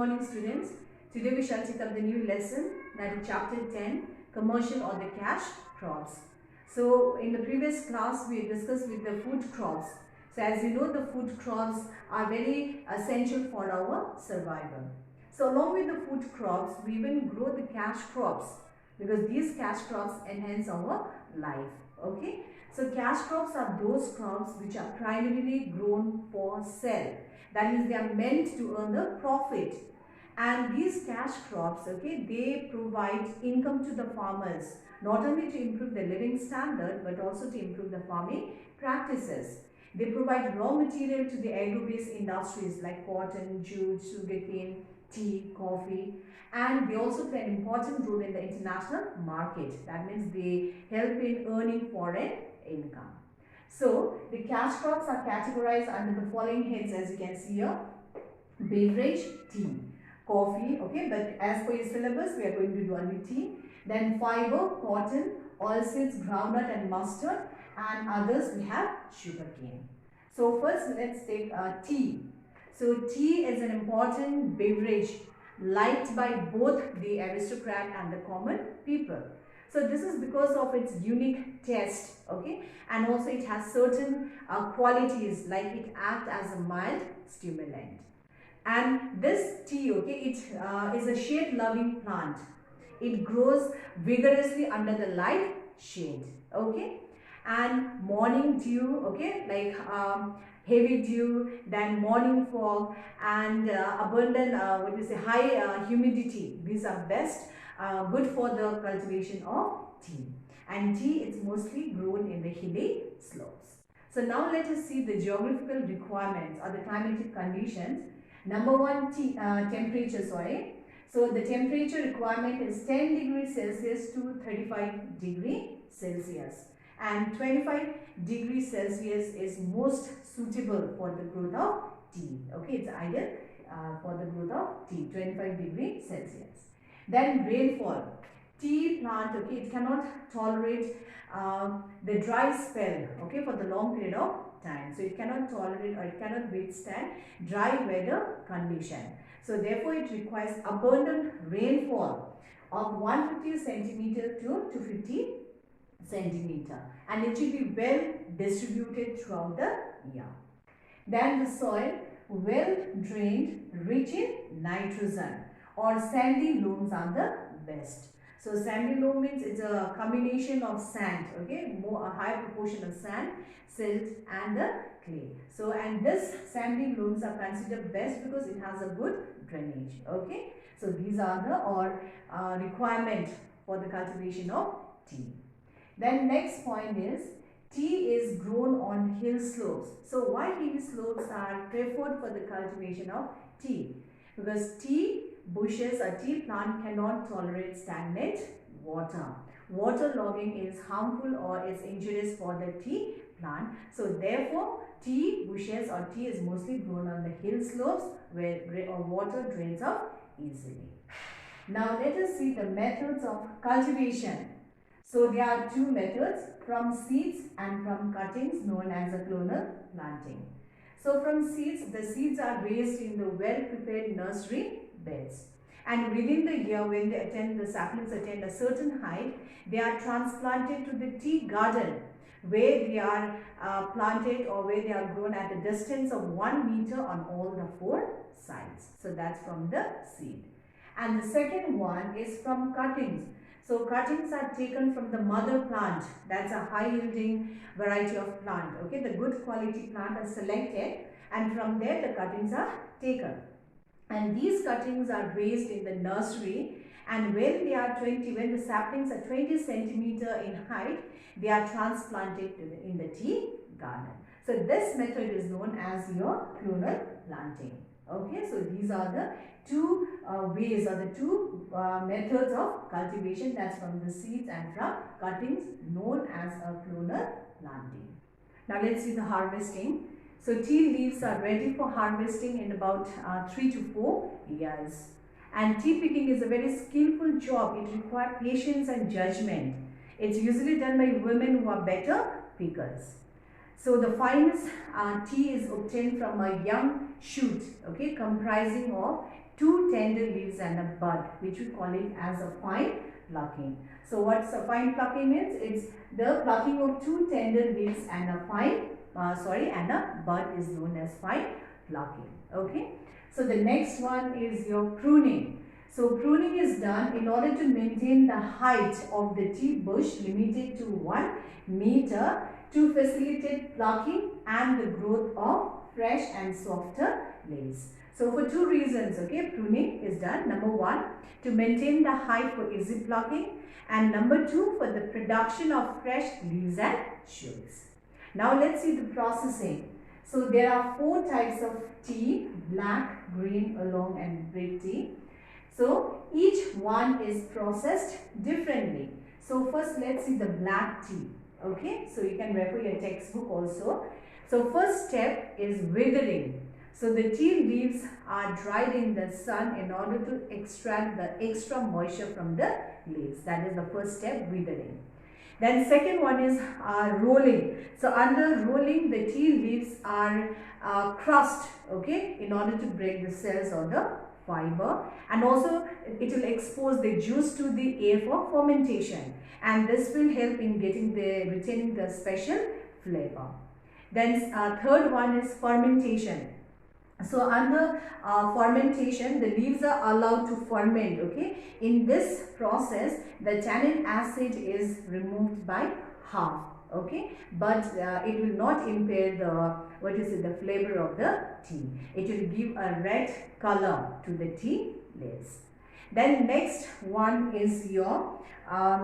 morning, students. Today we shall take up the new lesson, that is chapter 10, commercial or the cash crops. So in the previous class we discussed with the food crops. So as you know, the food crops are very essential for our survival. So along with the food crops, we even grow the cash crops because these cash crops enhance our life. Okay. So cash crops are those crops which are primarily grown for sale. That means they are meant to earn the profit. And these cash crops, okay, they provide income to the farmers, not only to improve their living standard, but also to improve the farming practices. They provide raw material to the agro-based industries like cotton, jute, sugarcane, tea, coffee, and they also play an important role in the international market. That means they help in earning foreign income. So the cash crops are categorized under the following heads, as you can see here: beverage, tea, coffee, okay, but as per your syllabus we are going to do only tea. Then fiber, cotton, oilseeds, groundnut and mustard, and others we have sugarcane. So first let's take tea. So tea is an important beverage liked by both the aristocrat and the common people. So this is because of its unique taste, okay, and also it has certain qualities, like it acts as a mild stimulant. And this tea, okay, it is a shade loving plant. It grows vigorously under the light shade, okay. And morning dew, okay, like heavy dew, then morning fog, and abundant high humidity, these are best good for the cultivation of tea. And tea is mostly grown in the hilly slopes. So now let us see the geographical requirements or the climatic conditions. Number one, temperature, sorry. So the temperature requirement is 10 degrees Celsius to 35 degrees Celsius. And 25 degrees Celsius is most suitable for the growth of tea. Okay, it's ideal for the growth of tea, 25 degrees Celsius. Then rainfall. Tea plant, okay, it cannot tolerate the dry spell, okay, for the long period of time. So it cannot tolerate or it cannot withstand dry weather condition. So therefore it requires abundant rainfall of 150 centimeter to 250 centimeter, and it should be well distributed throughout the year. Then the soil, well drained, rich in nitrogen, or sandy loams are the best. So sandy loam means it's a combination of sand, okay, a high proportion of sand, silt and the clay. So and this sandy loams are considered best because it has a good drainage, okay. So these are the requirement for the cultivation of tea. Then next point is, tea is grown on hill slopes. So why hill slopes are preferred for the cultivation of tea? Because tea bushes or tea plant cannot tolerate stagnant water. Water logging is harmful or is injurious for the tea plant. So therefore, tea bushes or tea is mostly grown on the hill slopes where water drains out easily. Now let us see the methods of cultivation. So there are two methods, from seeds and from cuttings, known as a clonal planting. So from seeds, the seeds are raised in the well-prepared nursery beds. And within the year, when the saplings attain a certain height, they are transplanted to the tea garden, where they are planted or where they are grown at a distance of 1 meter on all the 4 sides. So that's from the seed. And the second one is from cuttings. So cuttings are taken from the mother plant. That's a high yielding variety of plant. Okay, the good quality plant are selected, and from there the cuttings are taken. And these cuttings are raised in the nursery, and when the saplings are 20 centimeter in height, they are transplanted in the tea garden. So this method is known as your clonal planting. Okay, so these are the two ways or the two methods of cultivation, that's from the seeds and from cuttings, known as a clonal planting. Now let's see the harvesting. So tea leaves are ready for harvesting in about 3 to 4 years. And tea picking is a very skillful job. It requires patience and judgment. It's usually done by women who are better pickers. So the finest tea is obtained from a young shoot, okay, comprising of two tender leaves and a bud, which we call it as a fine plucking. So what's a fine plucking means? It's the plucking of two tender leaves and a and a bud is known as fine plucking. Okay. So the next one is your pruning. So pruning is done in order to maintain the height of the tea bush limited to 1 meter to facilitate plucking and the growth of fresh and softer leaves. So for two reasons, okay, pruning is done. Number one, to maintain the height for easy plucking, and number two, for the production of fresh leaves and shoots. Now let's see the processing. So there are 4 types of tea: black, green, oolong and brick tea. So each one is processed differently. So first let's see the black tea. Okay, so you can refer your textbook also. So first step is withering. So the tea leaves are dried in the sun in order to extract the extra moisture from the leaves. That is the first step, withering. Then second one is rolling. So under rolling, the tea leaves are crushed, okay, in order to break the cells or the fiber, and also it will expose the juice to the air for fermentation, and this will help in retaining the special flavor. Then third one is fermentation. So under fermentation, the leaves are allowed to ferment, okay. In this process, the tannin acid is removed by half, okay, but it will not impair the flavor of the tea. It will give a red color to the tea leaves. Then next one is your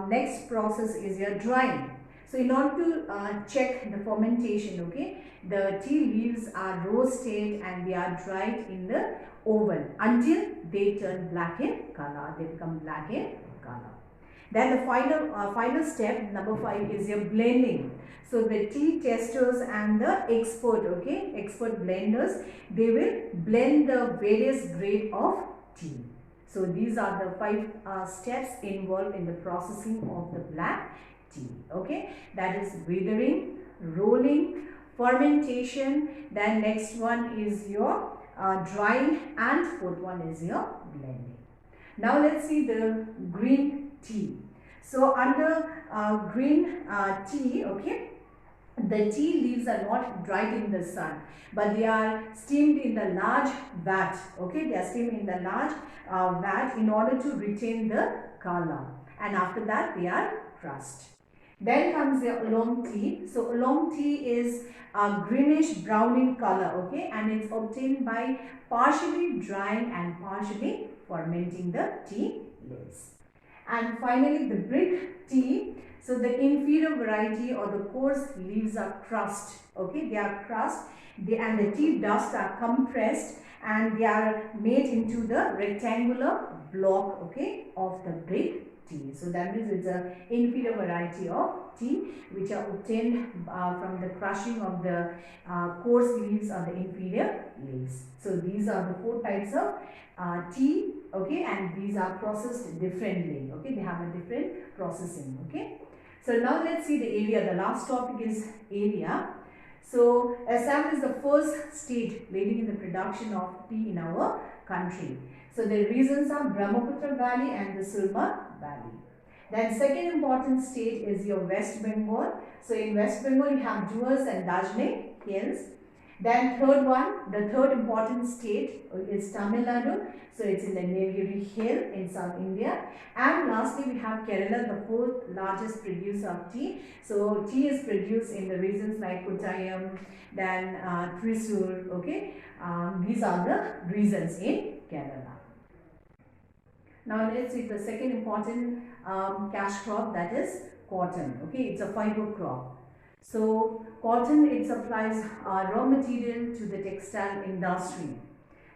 next process is your drying. So in order to check the fermentation, okay, the tea leaves are roasted and they are dried in the oven until they turn black in color. They become black in color. Then the final step, number 5, is your blending. So the tea testers and the expert blenders, they will blend the various grade of tea. So these are the 5 steps involved in the processing of the black tea. Okay, that is withering, rolling, fermentation. Then next one is your drying, and fourth one is your blending. Now let's see the green tea. So under green tea, okay, the tea leaves are not dried in the sun, but they are steamed in the large vat. Okay, they are steamed in the large vat in order to retain the color, and after that they are crushed. Then comes the oolong tea. So oolong tea is a greenish brown in color, okay, and it's obtained by partially drying and partially fermenting the tea leaves. And finally the brick tea. So the inferior variety or the coarse leaves are crushed, okay, they are crushed, and the tea dust are compressed and they are made into the rectangular block, okay, of the brick tea. So that means it's an inferior variety of tea which are obtained from the crushing of the coarse leaves or the inferior leaves. So these are the 4 types of tea, okay, and these are processed differently, okay, they have a different processing, okay. So now let's see the area. The last topic is area. So Assam is the first state leading in the production of tea in our country. So the regions are Brahmaputra Valley and the Surma Valley. Then second important state is your West Bengal. So in West Bengal you have Duars and Darjeeling hills. Then the third important state is Tamil Nadu. So it's in the Nilgiri hill in South India. And lastly we have Kerala, the 4th largest producer of tea. So tea is produced in the regions like Kottayam, then Thrissur, okay. These are the regions in Kerala. Now let's see the second important cash crop, that is cotton, okay. It's a fiber crop. So cotton, it supplies raw material to the textile industry,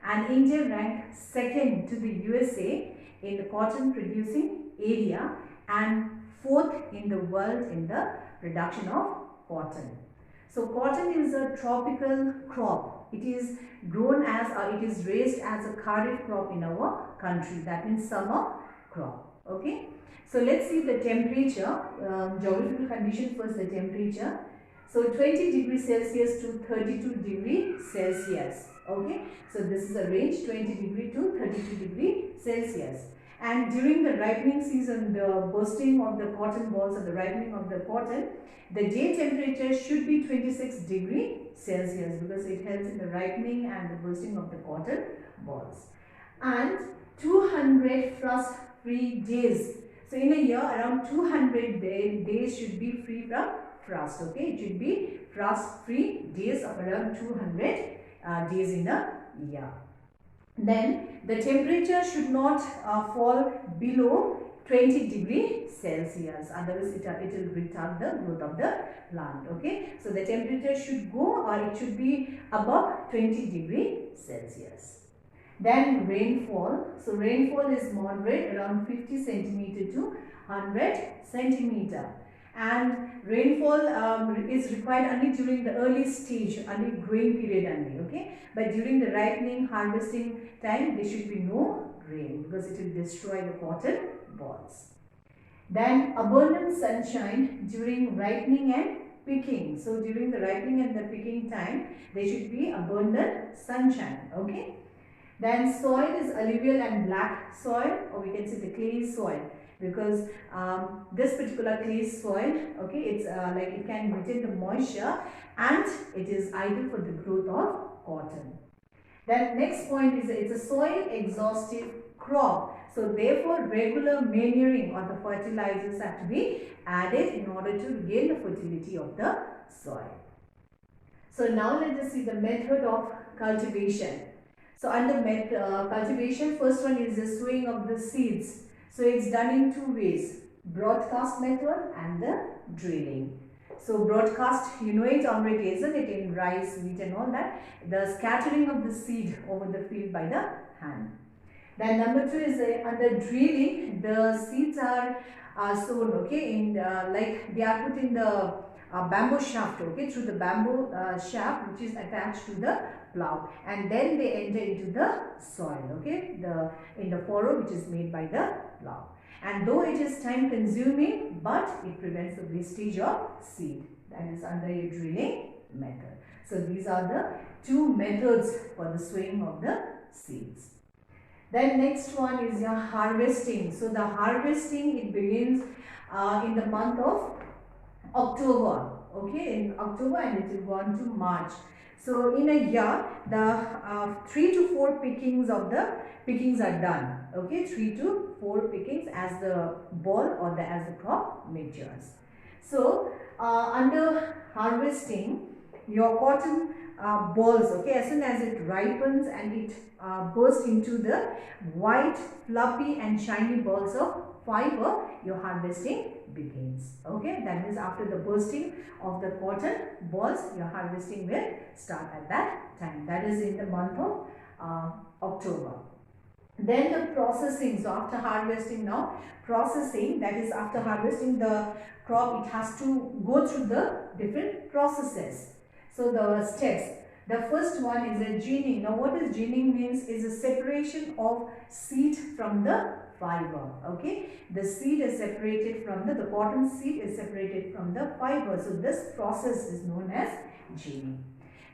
and India ranked second to the USA in the cotton producing area and 4th in the world in the production of cotton. So cotton is a tropical crop. It is grown as it is raised as a kharif crop in our country, that means summer crop, okay. So let's see the temperature, geographical condition first, the temperature. So 20 degrees Celsius to 32 degrees Celsius. Okay, so this is a range 20 degree to 32 degree Celsius. And during the ripening season, the bursting of the cotton balls and the ripening of the cotton, the day temperature should be 26 degrees Celsius because it helps in the ripening and the bursting of the cotton balls. And 200 frost-free days. So in a year, around 200 days should be free from frost. Okay, it should be frost-free days of around 200 days in a year. Then the temperature should not fall below 20 degrees Celsius, otherwise it will retard the growth of the plant. Okay, so the temperature should go, or it should be above 20 degrees Celsius. Then rainfall. So rainfall is moderate, around 50 centimeter to 100 centimeter. And rainfall is required only during the early stage, only growing period only. Okay, but during the ripening, harvesting time, there should be no rain because it will destroy the cotton balls. Then abundant sunshine during ripening and picking. So during the ripening and the picking time, there should be abundant sunshine. Okay. Then soil is alluvial and black soil, or we can say the clay soil, because this particular clay soil, okay, it's like it can retain the moisture and it is ideal for the growth of cotton. Then next point is it's a soil exhaustive crop. So therefore regular manuring or the fertilizers have to be added in order to gain the fertility of the soil. So now let us see the method of cultivation. So under cultivation, first one is the sowing of the seeds. So it's done in two ways, broadcast method and the drilling. So broadcast, you know it already, isn't it, in rice, wheat and all that, the scattering of the seed over the field by the hand. Then number two is under drilling, the seeds are sown, okay, in like they are put in the bamboo shaft, okay, through the bamboo shaft which is attached to the plough, and then they enter into the soil, okay, in the furrow which is made by the plough. And though it is time consuming, but it prevents the wastage of seed. That is under a drilling method. So these are the two methods for the sowing of the seeds. Then next one is your harvesting. So the harvesting, it begins in the month of October, okay, in October, and it will go on to March. So in a year, the 3 to 4 pickings of the pickings are done, okay, 3 to 4 pickings as the ball or as the crop matures. So under harvesting, your cotton balls, okay, as soon as it ripens and it bursts into the white, fluffy and shiny balls of fiber, your harvesting begins. Okay, that means after the bursting of the cotton balls, your harvesting will start at that time. That is in the month of October. Then the processing. So after harvesting, now processing, that is after harvesting the crop, it has to go through the different processes. So the steps. The first one is a ginning. Now what is ginning means is a separation of seed from the fiber. Okay, the seed is separated from the cotton seed is separated from the fiber. So this process is known as ginning.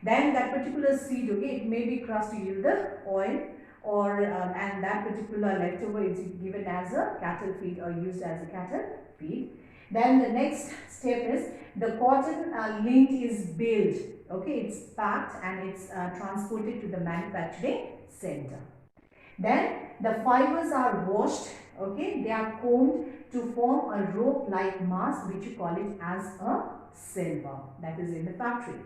Then that particular seed, okay, it may be crushed to yield the oil, or and that particular leftover is given as a cattle feed or used as a cattle feed. Then the next step is the cotton lint is baled. Okay, it's packed and it's transported to the manufacturing center. Then the fibers are washed, okay, they are combed to form a rope-like mass which you call it as a silver, that is in the factory.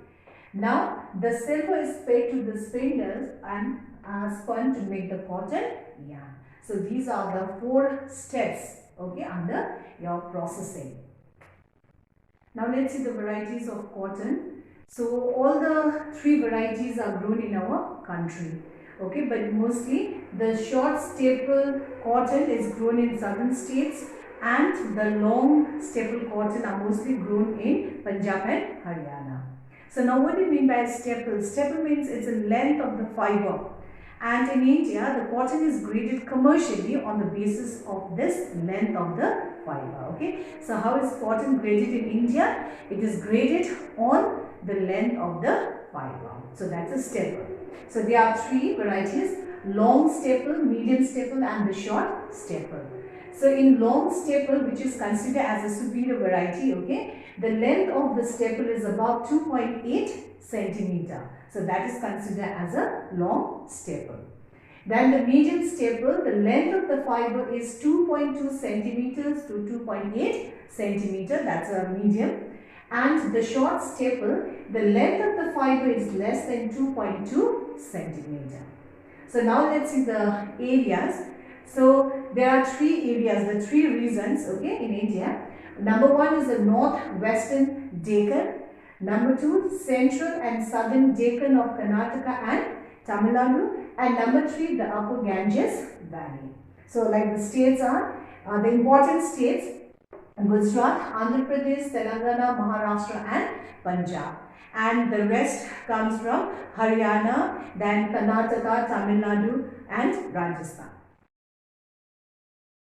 Now the silver is fed to the spindles and spun to make the cotton yarn. So these are the 4 steps, okay, under your processing. Now let's see the varieties of cotton. So all the 3 varieties are grown in our country. Okay, but mostly the short staple cotton is grown in southern states and the long staple cotton are mostly grown in Punjab and Haryana. So now what do you mean by staple? Staple means it's a length of the fiber, and in India the cotton is graded commercially on the basis of this length of the fiber. Okay, so how is cotton graded in India? It is graded on the length of the fiber. So that's a staple. So there are three varieties: long staple, medium staple and the short staple. So in long staple, which is considered as a superior variety, okay, the length of the staple is about 2.8 centimeter. So that is considered as a long staple. Then the medium staple, the length of the fiber is 2.2 centimeters to 2.8 centimeter. That's a medium. And the short staple, the length of the fiber is less than 2.2 centimeter. So now let's see the areas. So there are three areas, the three regions, okay, in India. Number one is the northwestern Deccan. Number two, central and southern Deccan of Karnataka and Tamil Nadu. And number three, the upper Ganges Valley. So like the states are, the important states: Gujarat, Andhra Pradesh, Telangana, Maharashtra and Punjab. And the rest comes from Haryana, then Karnataka, Tamil Nadu and Rajasthan.